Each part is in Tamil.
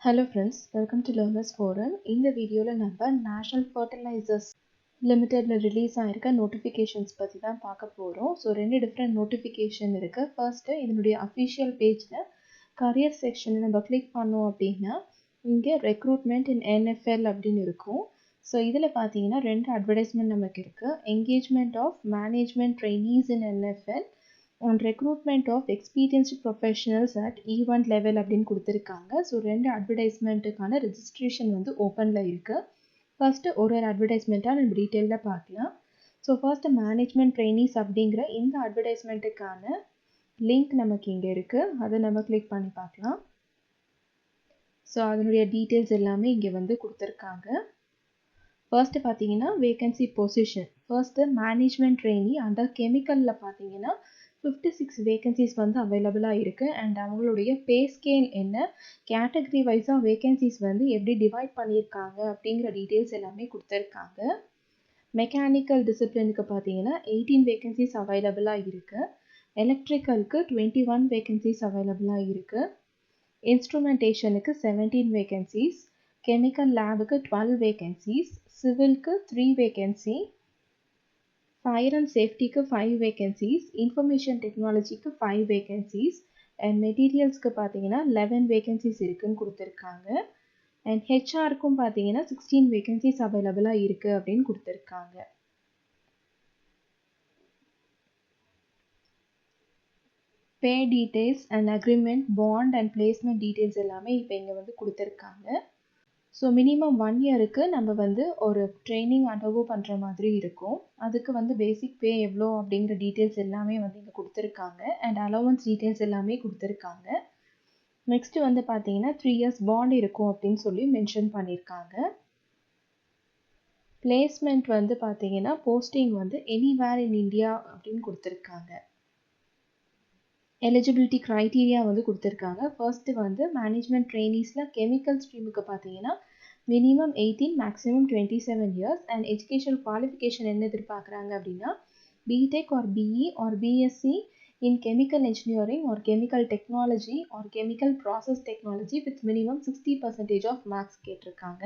Hello friends, welcome to Learners Forum. இந்த வீடியோவில் நம்ம நேஷனல் ஃபர்டிலைசர்ஸ் லிமிட்டெடில் ரிலீஸ் ஆகிருக்க நோட்டிஃபிகேஷன்ஸ் பற்றி தான் பார்க்க போகிறோம். ஸோ ரெண்டு டிஃப்ரெண்ட் நோட்டிஃபிகேஷன் இருக்குது. ஃபர்ஸ்ட்டு இதனுடைய அஃபிஷியல் பேஜில் கரியர் செக்ஷனில் நம்ம கிளிக் பண்ணோம் அப்படின்னா இங்கே ரெக்ரூட்மெண்ட் இன் NFL அப்படின்னு இருக்கும். ஸோ இதில் பார்த்தீங்கன்னா ரெண்டு அட்வர்டைஸ்மெண்ட் நமக்கு இருக்குது. Engagement of management trainees in NFL and recruitment of experienced professionals at event level அப்படின்னு கொடுத்துருக்காங்க. ஸோ ரெண்டு அட்வர்டைஸ்மெண்ட்டுக்கான ரெஜிஸ்ட்ரேஷன் வந்து ஓப்பனில் இருக்குது. ஃபஸ்ட்டு ஒரு அட்வர்டைஸ்மெண்ட்டாக நம்ம டீட்டெயிலில் பார்க்கலாம். ஸோ ஃபர்ஸ்ட்டு மேனேஜ்மெண்ட் ட்ரெயினீஸ் அப்படிங்கிற இந்த அட்வர்டைஸ்மெண்ட்டுக்கான லிங்க் நமக்கு இங்கே இருக்குது. அதை நம்ம கிளிக் பண்ணி பார்க்கலாம். ஸோ அதனுடைய டீட்டெயில்ஸ் எல்லாமே இங்கே வந்து கொடுத்துருக்காங்க. ஃபர்ஸ்ட்டு பார்த்தீங்கன்னா vacancy position. First management trainee under கெமிக்கலில் பார்த்தீங்கன்னா 56 வேகன்சிஸ் வந்து அவைலபிளாக இருக்குது. அண்ட் அவங்களுடைய பே ஸ்கேல் என்ன, கேட்டகரி வைஸாக வேகன்சிஸ் வந்து எப்படி டிவைட் பண்ணியிருக்காங்க அப்படிங்கிற டீட்டெயில்ஸ் எல்லாமே கொடுத்துருக்காங்க. மெக்கானிக்கல் டிசிப்ளினுக்கு பார்த்தீங்கன்னா 18 வேகன்சிஸ் அவைலபிளாக இருக்குது. எலக்ட்ரிக்கலுக்கு 21 வேகன்சிஸ் அவைலபிளாக இருக்குது. இன்ஸ்ட்ருமெண்டேஷனுக்கு 17 வேகன்சிஸ், கெமிக்கல் லேபுக்கு 12 வேகன்சிஸ், சிவிலுக்கு 3 வேகன்சி, ஃபயர் அண்ட் சேஃப்டிக்கு 5 வேகன்சிஸ், இன்ஃபர்மேஷன் டெக்னாலஜிக்கு 5 வேகன்சிஸ் அண்ட் மெட்டீரியல்ஸ்க்கு பார்த்தீங்கன்னா 11 வேகன்சிஸ் இருக்குன்னு கொடுத்துருக்காங்க. அண்ட் ஹெச்ஆருக்கும் பார்த்தீங்கன்னா 16 வேகன்சிஸ் அவைலபிளாக இருக்குது அப்படின்னு கொடுத்துருக்காங்க. Pay details and agreement, bond and placement details எல்லாமே இப்போ இங்கே வந்து கொடுத்துருக்காங்க. ஸோ மினிமம் 1 இயருக்கு நம்ம வந்து ஒரு ட்ரைனிங் அண்டர்கோ பண்ணுற மாதிரி இருக்கும். அதுக்கு வந்து பேசிக் பே எவ்வளோ அப்படிங்கிற டீட்டெயில்ஸ் எல்லாமே வந்து இங்கே கொடுத்துருக்காங்க. அண்ட் அலவன்ஸ் டீட்டெயில்ஸ் எல்லாமே கொடுத்துருக்காங்க. நெக்ஸ்ட்டு வந்து பார்த்தீங்கன்னா 3 இயர்ஸ் பாண்ட் இருக்கும் அப்படின்னு சொல்லி மென்ஷன் பண்ணியிருக்காங்க. பிளேஸ்மெண்ட் வந்து பார்த்தீங்கன்னா போஸ்டிங் வந்து எனிவேர் இன் இந்தியா அப்படின்னு கொடுத்துருக்காங்க. எலிஜிபிலிட்டி க்ரைட்டீரியா வந்து கொடுத்துருக்காங்க. ஃபர்ஸ்ட்டு வந்து மேனேஜ்மெண்ட் ட்ரெயினீஸில் கெமிக்கல் ஸ்ட்ரீமுக்கு பார்த்தீங்கன்னா minimum 18 maximum 27 years and education qualification என்ன எதிர்பார்க்குறாங்க அப்படின்னா BTech or BE or BSc in chemical engineering or chemical technology or chemical process technology with minimum 60% of marks கேட்டிருக்காங்க.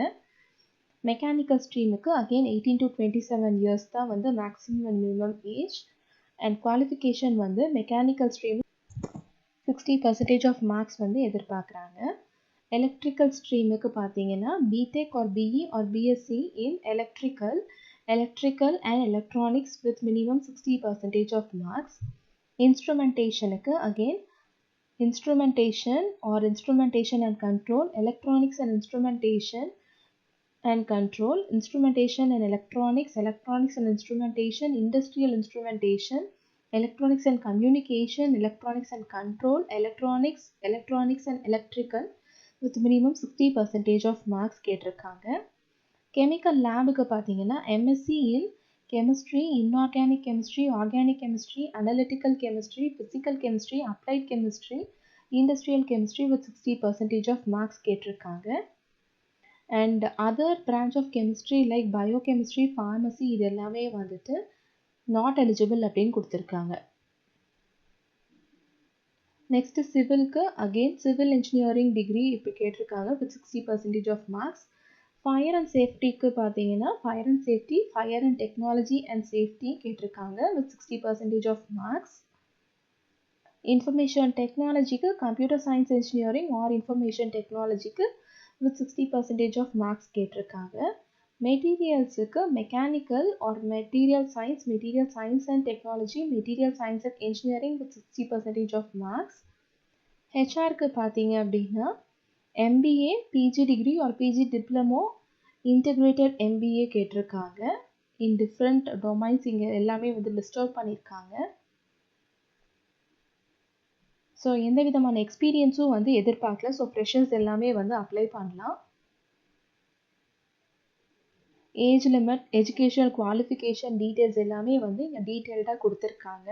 மெக்கானிக்கல் ஸ்ட்ரீமுக்கு அகெயின் 18 to 27 இயர்ஸ் தான் வந்து maximum and minimum age and qualification வந்து மெக்கானிக்கல் ஸ்ட்ரீம் 60% ஆஃப் மார்க்ஸ் வந்து எதிர்பார்க்குறாங்க. எலக்ட்ரிக்கல் ஸ்ட்ரீமுக்கு பார்த்தீங்கன்னா BTech or BE or BSc in electrical and electronics with minimum 60% of marks. இன்ஸ்ட்ருமெண்டேஷனுக்கு again instrumentation or instrumentation and control, electronics and instrumentation and control, instrumentation and electronics and instrumentation, industrial instrumentation, electronics and communication, electronics and control, electronics and electrical with minimum 60% of marks கேட்டிருக்காங்க. கெமிக்கல் லேபுக்கு பார்த்தீங்கன்னா MSc in chemistry, inorganic chemistry, organic chemistry, analytical chemistry, physical chemistry, applied chemistry, industrial chemistry with 60% of marks கேட்டிருக்காங்க. And other branch of chemistry like biochemistry, pharmacy இது எல்லாமே வந்துட்டு நாட் எலிஜிபிள் அப்படின்னு கொடுத்துருக்காங்க. நெக்ஸ்ட்டு சிவிலுக்கு அகெயின் சிவில் இன்ஜினியரிங் டிகிரி இப்போ கேட்டிருக்காங்க with 60% of marks. Fire and சேஃப்டிக்கு பார்த்தீங்கன்னா fire and technology and safety கேட்டிருக்காங்க with 60% of marks. Information டெக்னாலஜிக்கு computer science engineering or information டெக்னாலஜிக்கு with 60% of marks கேட்டிருக்காங்க. மெட்டீரியல்ஸுக்கு mechanical or material science and technology, material science and engineering with 60% of marks. ஹெச்ஆருக்கு பார்த்தீங்க அப்படின்னா MBA, PG degree or PG diploma, integrated MBA கேட்டிருக்காங்க. இன் டிஃப்ரெண்ட் டொமைன்ஸ் இங்கே எல்லாமே வந்து லிஸ்ட் அவுட் பண்ணியிருக்காங்க. ஸோ எந்த விதமான எக்ஸ்பீரியன்ஸும் வந்து எதிர்பார்க்கல. ஸோ ஃப்ரெஷர்ஸ் எல்லாமே வந்து அப்ளை பண்ணலாம். Age limit, educational qualification details எல்லாமே வந்து இங்கே டீட்டெயில்டாக கொடுத்துருக்காங்க.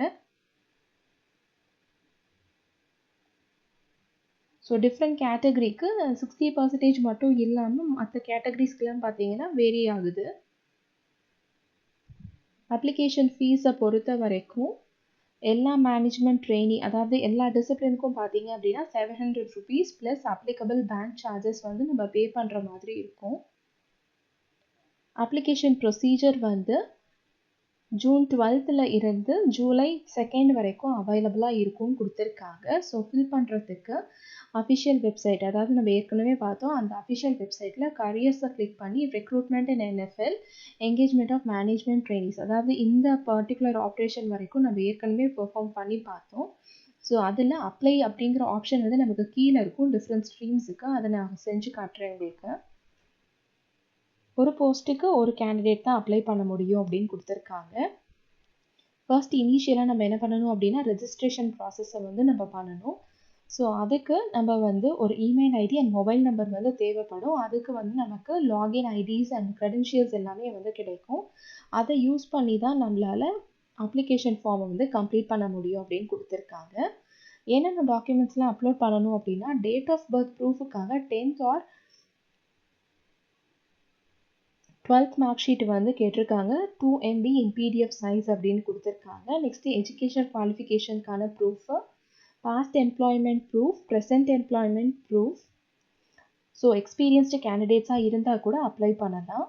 ஸோ டிஃப்ரெண்ட் கேட்டகரிக்கு 60% மட்டும் இல்லாமல் மற்ற கேட்டகரிஸ்க்கெலாம் பார்த்தீங்கன்னா வேரி ஆகுது. அப்ளிகேஷன் ஃபீஸை பொறுத்த வரைக்கும் எல்லா மேனேஜ்மெண்ட் ட்ரெயினி அதாவது எல்லா டிசிப்ளினுக்கும் பார்த்தீங்க அப்படின்னா ₹700 ப்ளஸ் அப்ளிகபிள் பேங்க் சார்ஜஸ் வந்து நம்ம பே பண்ணுற மாதிரி இருக்கும். அப்ளிகேஷன் ப்ரொசீஜர் வந்து ஜூன் 12th இருந்து ஜூலை 2nd வரைக்கும் அவைலபிளாக இருக்கும்னு கொடுத்துருக்காங்க. ஸோ ஃபில் பண்ணுறதுக்கு அஃபிஷியல் வெப்சைட், அதாவது நம்ம ஏற்கனவே பார்த்தோம் அந்த அஃபிஷியல் வெப்சைட்டில் கரியர்ஸை கிளிக் பண்ணி recruitment in NFL engagement of management trainees, அதாவது இந்த பர்டிகுலர் ஆப்ரேஷன் வரைக்கும் நம்ம ஏற்கனவே பெர்ஃபார்ம் பண்ணி பார்த்தோம். ஸோ அதில் அப்ளை அப்படிங்கிற ஆப்ஷன் வந்து நமக்கு கீழே இருக்கும் டிஃப்ரெண்ட் ஸ்ட்ரீம்ஸுக்கு. அதை நான் செஞ்சு காட்டுறேன் உங்களுக்கு. ஒரு போஸ்ட்டுக்கு ஒரு கேண்டிடேட் தான் அப்ளை பண்ண முடியும் அப்படின்னு கொடுத்துருக்காங்க. ஃபர்ஸ்ட் இனிஷியலாக நம்ம என்ன பண்ணணும் அப்படின்னா ரெஜிஸ்ட்ரேஷன் ப்ராசஸை வந்து நம்ம பண்ணணும். ஸோ அதுக்கு நம்ம வந்து ஒரு email ID and mobile number வந்து தேவைப்படும். அதுக்கு வந்து நமக்கு லாகின் ஐடிஸ் அண்ட் க்ரெடென்ஷியல்ஸ் எல்லாமே வந்து கிடைக்கும். அதை யூஸ் பண்ணி தான் நம்மளால் அப்ளிகேஷன் ஃபார்மை வந்து கம்ப்ளீட் பண்ண முடியும் அப்படின்னு கொடுத்துருக்காங்க. என்னென்ன டாக்குமெண்ட்ஸ்லாம் அப்லோட் பண்ணணும் அப்படின்னா டேட் ஆஃப் பர்த் ப்ரூஃபுக்காக 10th or 12th mark sheet வந்து கேட்டிருக்காங்க. 2 MB in PDF சைஸ் அப்படின்னு கொடுத்துருக்காங்க. நெக்ஸ்ட் எஜுகேஷன் குவாலிஃபிகேஷனுக்கான proof, past employment proof, present employment proof. So experienced கேண்டிடேட்ஸாக இருந்தால் கூட அப்ளை பண்ணலாம்.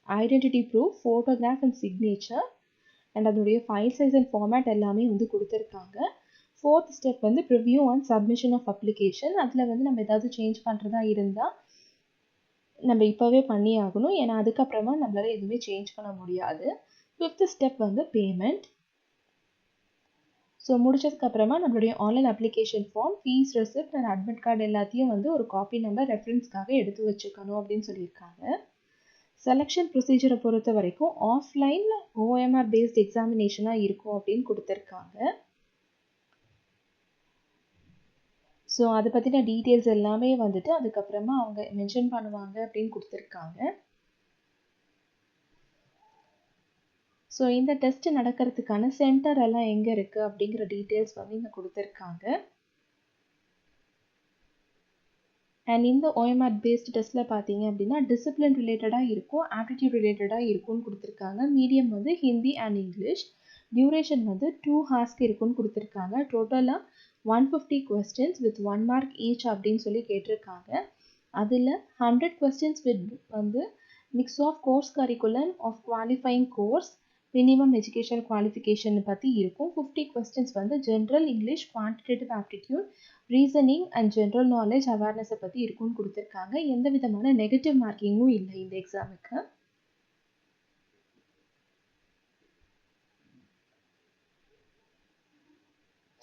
Identity proof, photograph and signature and அதனுடைய ஃபைல் சைஸ் அண்ட் ஃபார்மேட் எல்லாமே வந்து கொடுத்துருக்காங்க. 4th ஸ்டெப் வந்து preview and submission of application. அதில் வந்து நம்ம ஏதாவது சேஞ்ச் பண்ணுறதா இருந்தால் நம்ம இப்போவே பண்ணி ஆகணும். ஏன்னா அதுக்கப்புறமா நம்மளால் எதுவுமே சேஞ்ச் பண்ண முடியாது. 5th ஸ்டெப் வந்து பேமெண்ட். ஸோ முடிச்சதுக்கப்புறமா நம்மளுடைய online application form, fees receipt and admit card எல்லாத்தையும் வந்து ஒரு காப்பி நம்ம ரெஃபரன்ஸ்க்காக எடுத்து வச்சுக்கணும் அப்படின்னு சொல்லியிருக்காங்க. செலெக்ஷன் ப்ரொசீஜரை பொறுத்த வரைக்கும் ஆஃப்லைனில் OMR பேஸ்ட் எக்ஸாமினேஷனாக இருக்கும் அப்படின்னு கொடுத்துருக்காங்க. ஸோ அதை பற்றின டீட்டெயில்ஸ் எல்லாமே வந்துட்டு அதுக்கப்புறமா அவங்க மென்ஷன் பண்ணுவாங்க அப்படின்னு கொடுத்துருக்காங்க. ஸோ இந்த டெஸ்ட் நடக்கிறதுக்கான சென்டர் எல்லாம் எங்கே இருக்குது அப்படிங்கிற டீட்டெயில்ஸ் வந்து இங்கே கொடுத்துருக்காங்க. அண்ட் இந்த OMR பேஸ்ட் டெஸ்ட்டில் பார்த்தீங்க அப்படின்னா டிசிப்ளின் ரிலேட்டடாக இருக்கும், ஆப்டிடியூட் ரிலேட்டடாக இருக்கும்னு கொடுத்துருக்காங்க. மீடியம் வந்து ஹிந்தி அண்ட் இங்கிலீஷ். டியூரேஷன் வந்து 2 hours இருக்குன்னு கொடுத்துருக்காங்க. டோட்டலாக 150 questions with 1 mark each அப்படின்னு சொல்லி கேட்டிருக்காங்க. அதில் 100 questions வந்து mix of course curriculum of qualifying course, minimum education qualification பற்றி இருக்கும். 50 questions வந்து general English, quantitative aptitude, reasoning and general knowledge அவேர்னஸை பற்றி இருக்குன்னு கொடுத்துருக்காங்க. எந்த விதமான நெகட்டிவ் மார்க்கிங்கும் இல்லை இந்த எக்ஸாமுக்கு.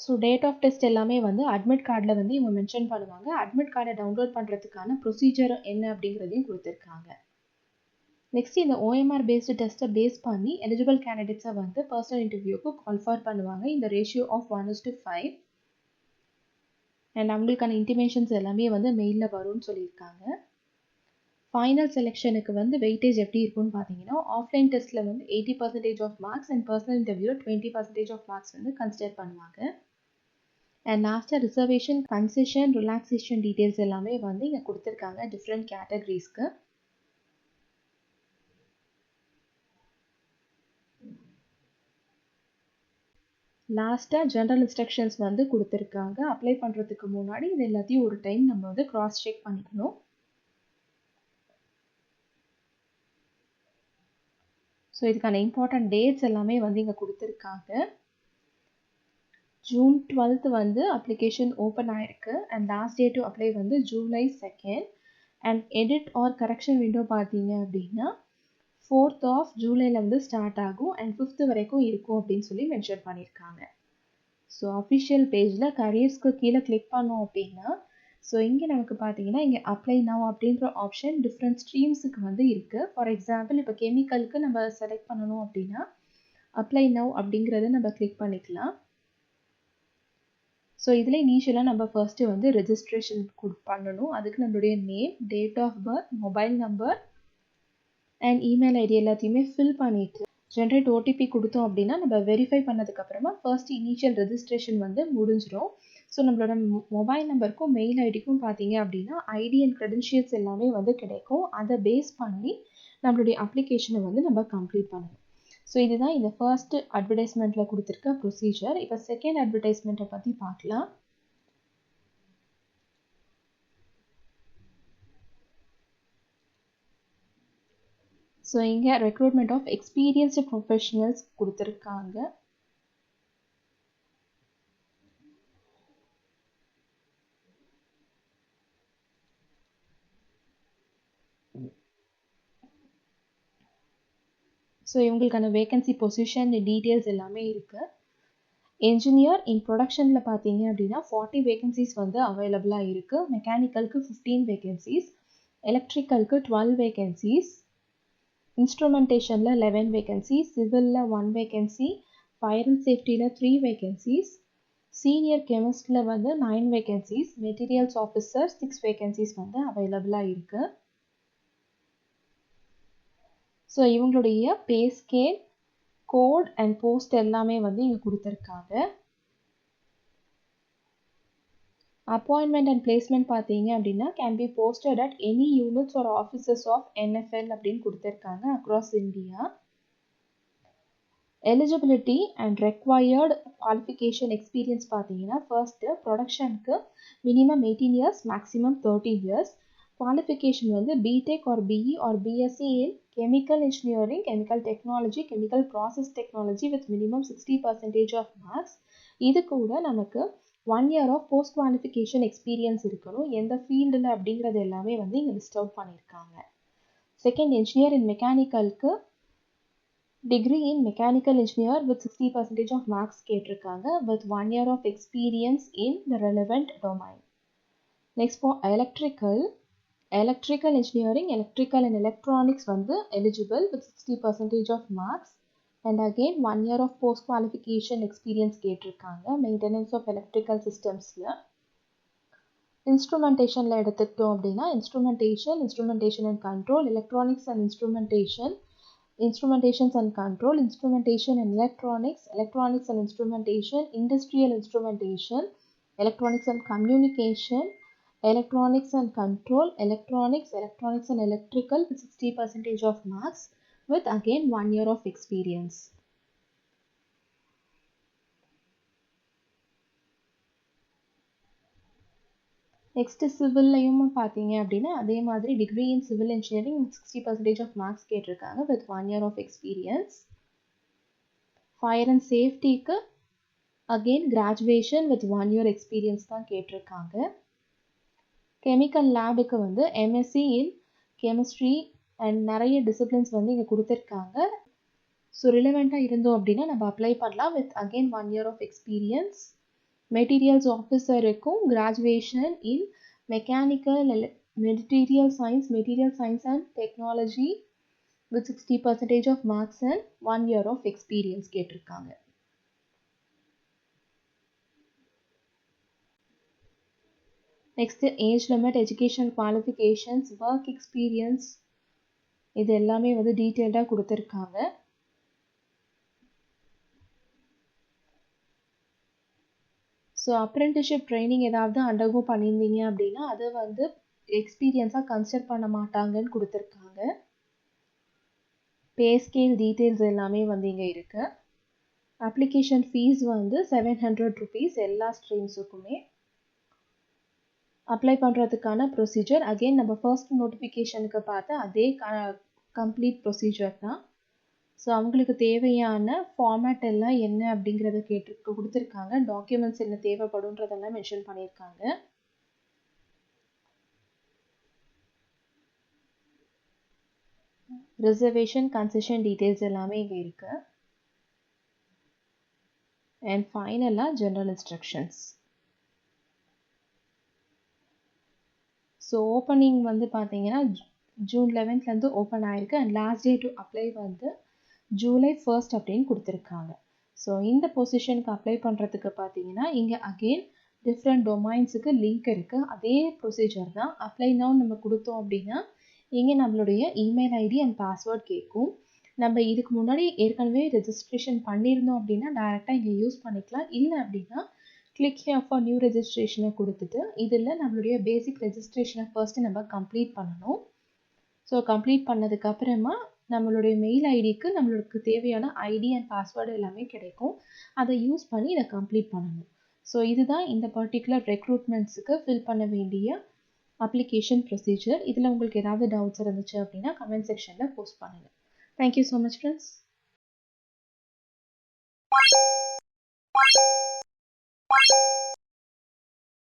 ஸோ டேட் ஆஃப் டெஸ்ட் எல்லாமே வந்து அட்மிட் கார்டில் வந்து இவங்க மென்ஷன் பண்ணுவாங்க. அட்மிட் கார்டை டவுன்லோட் பண்ணுறதுக்கான ப்ரொசீஜர் என்ன அப்படிங்கிறதையும் கொடுத்துருக்காங்க. நெக்ஸ்ட் இந்த OMR பேஸ்டு டெஸ்ட்டை பேஸ் பண்ணி எலிஜிபிள் கேண்டிடேட்ஸை வந்து பர்சனல் இன்டர்வியூக்கு கால்ஃபார் பண்ணுவாங்க. இந்த ரேஷியோ ஆஃப் 1:5 அண்ட் அவங்களுக்கான இன்டிமேஷன்ஸ் எல்லாமே வந்து மெயிலில் வரும்னு சொல்லியிருக்காங்க. ஃபைனல் செலெக்ஷனுக்கு வந்து வெயிட்டேஜ் எப்படி இருக்குன்னு பார்த்தீங்கன்னா ஆஃப்லைன் டெஸ்ட்டில் வந்து 80% ஆஃப் மார்க்ஸ் அண்ட் பர்சனல் இன்டர்வியூவில் 20% ஆஃப் மார்க்ஸ் வந்து கன்சிடர் பண்ணுவாங்க. அண்ட் லாஸ்ட்டாக ரிசர்வேஷன், கன்செஷன், ரிலாக்ஸேஷன் டீட்டெயில்ஸ் எல்லாமே வந்து இங்கே கொடுத்துருக்காங்க டிஃப்ரெண்ட் கேட்டகரிஸ்க்கு. லாஸ்ட்டாக ஜென்ரல் இன்ஸ்ட்ரக்ஷன்ஸ் வந்து கொடுத்துருக்காங்க. அப்ளை பண்ணுறதுக்கு முன்னாடி இது எல்லாத்தையும் ஒரு டைம் நம்ம வந்து கிராஸ் செக் பண்ணிக்கணும். ஸோ இதுக்கான இம்பார்ட்டன்ட் டேட்ஸ் எல்லாமே வந்து இங்கே கொடுத்துருக்காங்க. ஜூன் 12th வந்து அப்ளிகேஷன் ஓப்பன் ஆயிருக்கு and last day to apply வந்து July 2nd and edit or correction window பார்த்தீங்க அப்படின்னா 4th of ஜூலையில் வந்து ஸ்டார்ட் ஆகும் அண்ட் 5th வரைக்கும் இருக்கும் அப்படின்னு சொல்லி மென்ஷன் பண்ணியிருக்காங்க. ஸோ அஃபிஷியல் பேஜில் கரியர்ஸ்க்கு கீழே கிளிக் பண்ணோம் அப்படின்னா ஸோ இங்கே நமக்கு பார்த்தீங்கன்னா இங்கே அப்ளை நவ் அப்படின்ற ஆப்ஷன் டிஃப்ரெண்ட் ஸ்ட்ரீம்ஸுக்கு வந்து இருக்குது. ஃபார் எக்ஸாம்பிள் இப்போ கெமிக்கலுக்கு நம்ம செலக்ட் பண்ணணும் அப்படின்னா அப்ளை நவ் அப்படிங்கிறத நம்ம கிளிக் பண்ணிக்கலாம். ஸோ இதில் இனிஷியலாக நம்ம ஃபர்ஸ்ட்டு வந்து ரெஜிஸ்ட்ரேஷன் பண்ணணும். அதுக்கு நம்மளுடைய name, date of birth, mobile number and email ID எல்லாத்தையுமே ஃபில் பண்ணிவிட்டு ஜென்ரேட் OTP கொடுத்தோம் அப்படின்னா நம்ம வெரிஃபை பண்ணதுக்கப்புறமா ஃபர்ஸ்ட் இனிஷியல் ரெஜிஸ்ட்ரேஷன் வந்து முடிஞ்சிடும். ஸோ நம்மளோட மொபைல் நம்பருக்கும் மெயில் ஐடிக்கும் பார்த்தீங்க அப்படின்னா ஐடி அண்ட் க்ரெடென்ஷியல்ஸ் எல்லாமே வந்து கிடைக்கும். அதை பேஸ் பண்ணி நம்மளுடைய அப்ளிகேஷனை வந்து நம்ம கம்ப்ளீட் பண்ணணும். ஸோ இதுதான் இந்த ஃபர்ஸ்ட் அட்வர்டைஸ்மெண்ட்டில் கொடுத்துருக்க ப்ரொசீஜர். இப்போ செகண்ட் அட்வர்டைஸ்மெண்ட்டை பற்றி பார்க்கலாம். ஸோ இங்கே ரெக்ரூட்மெண்ட் ஆஃப் எக்ஸ்பீரியன்ஸ்டு ப்ரொஃபஷனல்ஸ் கொடுத்துருக்காங்க. ஸோ இவங்களுக்கான வேகன்சி பொசிஷன் டீட்டெயில்ஸ் எல்லாமே இருக்குது. என்ஜினியர் இன் ப்ரொடக்ஷனில் பார்த்தீங்க அப்படின்னா 40 வேகன்சிஸ் வந்து அவைலபிளாக இருக்குது. மெக்கானிக்கலுக்கு 15 வேகன்சிஸ், எலக்ட்ரிக்கலுக்கு 12 வேகன்சிஸ், இன்ஸ்ட்ருமெண்டேஷனில் 11 வேகன்சிஸ், சிவிலில் 1 வேகன்சி, ஃபயர் அண்ட் சேஃப்டியில் 3 வேகன்சிஸ், சீனியர் கெமிஸ்டில் வந்து 9 வேகன்சிஸ், மெட்டீரியல்ஸ் ஆஃபீஸர் 6 வேகன்சிஸ் வந்து அவைலபிளாக இருக்குது. ஸோ இவங்களுடைய pay scale, code and post எல்லாமே வந்து இங்கே கொடுத்துருக்காங்க. அப்பாயின்மெண்ட் அண்ட் பிளேஸ்மெண்ட் பார்த்தீங்க அப்படின்னா can be posted at any units or offices of NFL அப்படின்னு கொடுத்துருக்காங்க across India. Eligibility and required qualification experience பார்த்தீங்கன்னா ஃபர்ஸ்ட்டு ப்ரொடக்ஷனுக்கு minimum 18 years, maximum 13 years. Qualification வந்து BTech or BE or BSc in chemical engineering, chemical technology, chemical process technology with minimum 60% of marks. இது கூட நமக்கு 1 year of post qualification experience இருக்கணும். எந்த ஃபீல்டில் அப்படிங்கிறது எல்லாமே வந்து இங்கே லிஸ்ட் அவுட் பண்ணியிருக்காங்க. செகண்ட், என்ஜினியர் இன் மெக்கானிக்கலுக்கு degree in mechanical engineer with 60% of marks கேட்டிருக்காங்க with 1 year of experience in the relevant domain. Next for electrical engineering, electrical and electronics வந்து eligible with 60% of marks and again 1 year of post qualification experience கேட்டிருக்காங்க. maintenance of electrical systemsல. instrumentationல எடுத்துக்கிட்டோம் அப்படின்னா instrumentation and control, electronics and instrumentations and control, instrumentation and electronics and instrumentation, industrial instrumentation, electronics and communication, electronics and control, electronics and electrical with 60% of marks with again 1 year of experience. Next சிவில்லையும் பார்த்தீங்க அப்படின்னா அதே மாதிரி degree in civil engineering 60% of marks கேட்டிருக்காங்க with 1 year of experience. Fire and சேஃப்டிக்கு again graduation with 1 year experience தான் கேட்டிருக்காங்க. கெமிக்கல் லேபுக்கு வந்து எம்எஸ்சி இன் கெமிஸ்ட்ரி அண்ட் நிறைய டிசிப்ளின்ஸ் வந்து இங்கே கொடுத்துருக்காங்க. ஸோ ரிலவெண்ட்டாக இருந்தோம் அப்படின்னா நம்ம அப்ளை பண்ணலாம் with again 1 year of experience. Materials ஆஃபீஸருக்கும் graduation in mechanical material science and technology with 60% of marks and 1 year of experience கேட்டிருக்காங்க. Next age limit, education qualifications, work experience இது எல்லாமே வந்து டீட்டெயில்டாக கொடுத்துருக்காங்க. ஸோ அப்ரெண்டிஸ்ஷிப் ட்ரைனிங் ஏதாவது அண்டர்கோ பண்ணியிருந்தீங்க அப்படின்னா அதை வந்து எக்ஸ்பீரியன்ஸாக கன்சிடர் பண்ண மாட்டாங்கன்னு கொடுத்துருக்காங்க. பே ஸ்கேல் டீட்டெயில்ஸ் எல்லாமே வந்து இங்கே இருக்குது. அப்ளிகேஷன் ஃபீஸ் வந்து 700 rupees எல்லா ஸ்ட்ரீம்ஸுக்குமே. அப்ளை பண்ணுறதுக்கான ப்ரொசீஜர் அகெயின் நம்ம ஃபர்ஸ்ட் நோட்டிஃபிகேஷனுக்கு பார்த்து அதே கம்ப்ளீட் ப்ரொசீஜர் தான். ஸோ அவங்களுக்கு தேவையான ஃபார்மேட் எல்லாம் என்ன அப்படிங்கிறத கொடுத்துருக்காங்க. டாக்குமெண்ட்ஸ் என்ன தேவைப்படுன்றதெல்லாம் மென்ஷன் பண்ணியிருக்காங்க. ரிசர்வேஷன் கன்செஷன் டீட்டெயில்ஸ் எல்லாமே இங்கே இருக்குது. அண்ட் ஃபைனலாக ஜென்ரல் இன்ஸ்ட்ரக்ஷன்ஸ். ஸோ ஓப்பனிங் வந்து பார்த்தீங்கன்னா June 11th ஓப்பன் ஆயிருக்கு and last day to apply வந்து July 1st அப்படின்னு கொடுத்துருக்காங்க. ஸோ இந்த பொசிஷனுக்கு அப்ளை பண்ணுறதுக்கு பார்த்தீங்கன்னா இங்கே அகெயின் டிஃப்ரெண்ட் டொமைன்ஸுக்கு லிங்க் இருக்குது. அதே ப்ரொசீஜர் தான். அப்ளை நவ் நம்ம கொடுத்தோம் அப்படின்னா இங்கே நம்மளுடைய இமெயில் ஐடி அண்ட் பாஸ்வேர்ட் கேட்கும். நம்ம இதுக்கு முன்னாடி ஏற்கனவே ரெஜிஸ்ட்ரேஷன் பண்ணியிருந்தோம் அப்படின்னா டைரெக்டாக இங்கே யூஸ் பண்ணிக்கலாம். இல்லை அப்படின்னா கிளிக் ஹியர் ஃபார் நியூ ரெஜிஸ்ட்ரேஷனை கொடுத்துட்டு இதில் நம்மளுடைய பேசிக் ரெஜிஸ்ட்ரேஷனை ஃபர்ஸ்ட்டு நம்ம கம்ப்ளீட் பண்ணணும். ஸோ கம்ப்ளீட் பண்ணதுக்கப்புறமா நம்மளுடைய மெயில் ஐடிக்கு நம்மளுக்கு தேவையான ஐடி அண்ட் பாஸ்வேர்டு எல்லாமே கிடைக்கும். அதை யூஸ் பண்ணி இதை கம்ப்ளீட் பண்ணணும். ஸோ இதுதான் இந்த பர்டிகுலர் ரெக்ரூட்மெண்ட்ஸுக்கு ஃபில் பண்ண வேண்டிய அப்ளிகேஷன் ப்ரொசீஜர். இதில் உங்களுக்கு ஏதாவது டவுட்ஸ் இருந்துச்சு அப்படின்னா கமெண்ட் செக்ஷனில் போஸ்ட் பண்ணுங்கள். Thank you so much friends.